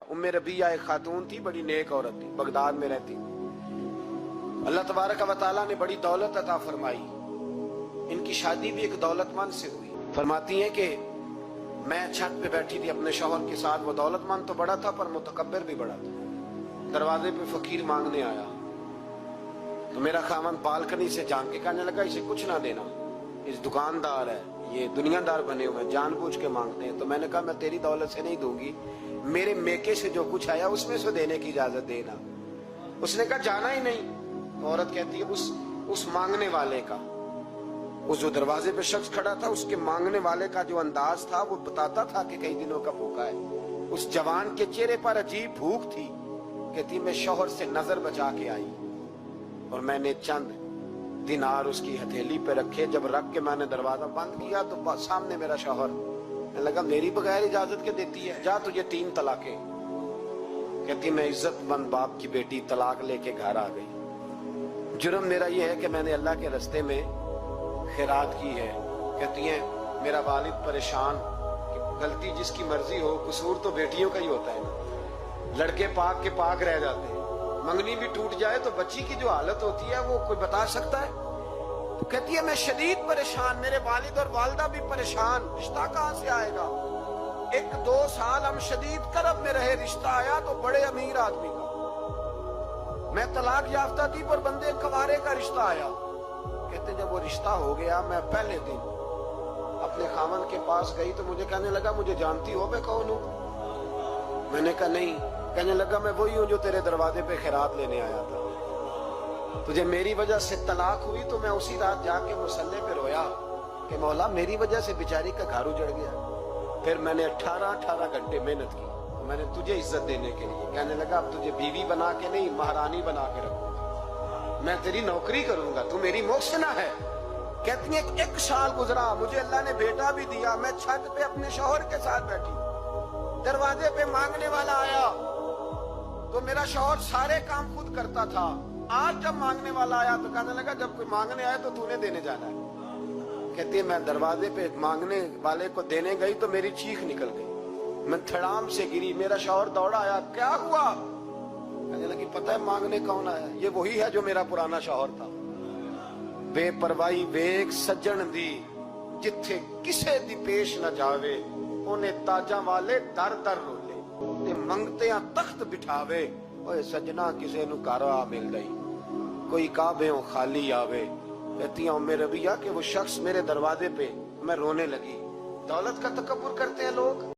उम्मे रबिया एक खातून थी, बड़ी नेक औरत थी, बगदाद में रहती। अल्लाह तबारक व तआला ने बड़ी दौलत अता फरमाई। इनकी शादी भी एक दौलतमंद से हुई। फरमाती हैं कि मैं छत पे बैठी थी अपने शौहर के साथ। वो दौलतमंद तो बड़ा था पर मुतकब्बिर भी बड़ा था। दरवाजे पे फकीर मांगने आया तो मेरा खामन बालकनी से झांक के कहने लगा, इसे कुछ ना देना, इस दुकानदार है, ये दुनियादार बने हुए हैं, जानबूझ के मांगते हैं। तो मैंने कहा मैं तेरी दौलत से नहीं दूंगी, मेरे मेके से जो कुछ आया उसमें से देने की इजाजत देना। उसने कहा जाना ही नहीं। तो औरत कहती है उस मांगने वाले का, उस जो दरवाजे पे शख्स खड़ा था, उसके मांगने वाले का जो अंदाज था वो बताता था कि कई दिनों का भूखा है। उस जवान के चेहरे पर अजीब भूख थी। कहती मैं शौहर से नजर बचा के आई और मैंने चंद दिनार उसकी हथेली पे रखे। जब रख के मैंने दरवाजा बंद किया तो सामने मेरा शौहर। मैं लगा मेरी बगैर इजाजत के देती है, जा तुझे 3 तलाकें। कहती मैं इज्जतमंद बाप की बेटी तलाक लेके घर आ गई। जुर्म मेरा ये है कि मैंने अल्लाह के रास्ते में खैरात की है। कहती है मेरा वालिद परेशान, गलती जिसकी मर्जी हो, कसूर तो बेटियों का ही होता है ना। लड़के पाक के पाक रह जाते हैं, मंगनी भी टूट जाए तो बच्ची की जो हालत होती है वो कोई बता सकता है। तो कहती है मैं शदीद परेशान, मेरे वालिद और वालदा भी परेशान, रिश्ता कहां से आएगा। 1-2 साल हम शदीद करब में रहे, रिश्ता आया तो बड़े अमीर आदमी का। मैं तलाक याफ्ता थी पर बंदे कवारे का रिश्ता आया। कहते जब वो रिश्ता हो गया, मैं पहले दिन अपने खामन के पास गई तो मुझे कहने लगा मुझे जानती हो मैं कौन हूं। मैंने कहा नहीं। कहने लगा मैं वही हूं जो तेरे दरवाजे पे खैरात लेने आया था। तुझे मेरी वजह से तलाक हुई तो मैं उसी रात जाके मुसल्ले पे रोया कि मौला मेरी वजह से बेचारी का घर उजड़ गया। फिर मैंने 18 घंटे मेहनत की तो मैंने तुझे इज्जत देने के लिए। कहने लगा अब तुझे बीवी बना के नहीं, महारानी बना के रखूंगा, मैं तेरी नौकरी करूंगा, तू मेरी मोहसिना है। कहती है 1 साल गुजरा, मुझे अल्लाह ने बेटा भी दिया। मैं छत पे अपने शौहर के साथ बैठी, दरवाजे पे मांगने वाला आया तो मेरा शौहर सारे काम खुद करता था। आज जब मांगने वाला आया तो कहने लगा जब कोई मांगने आया तो तूने देने जाना है। कहती है मैं दरवाजे पे मांगने वाले को देने गई तो मेरी चीख निकल गई, मैं धड़ाम से गिरी। मेरा शौहर दौड़ा आया, क्या हुआ। कहने लगी पता है मांगने कौन आया, ये वही है जो मेरा पुराना शौहर था। बेपरवाही वेग सज्जन दी, जिथे किसे दी पेश न जावे, उन्हें ताजा वाले दर दर रोले ते मंगते तख्त बिठावे। ओए सजना किसे नु कारा मिल गई, कोई काबे खाली आवे। कहती उम्मे रबिया कि वो शख्स मेरे दरवाजे पे, मैं रोने लगी। दौलत का तकब्बुर करते हैं लोग।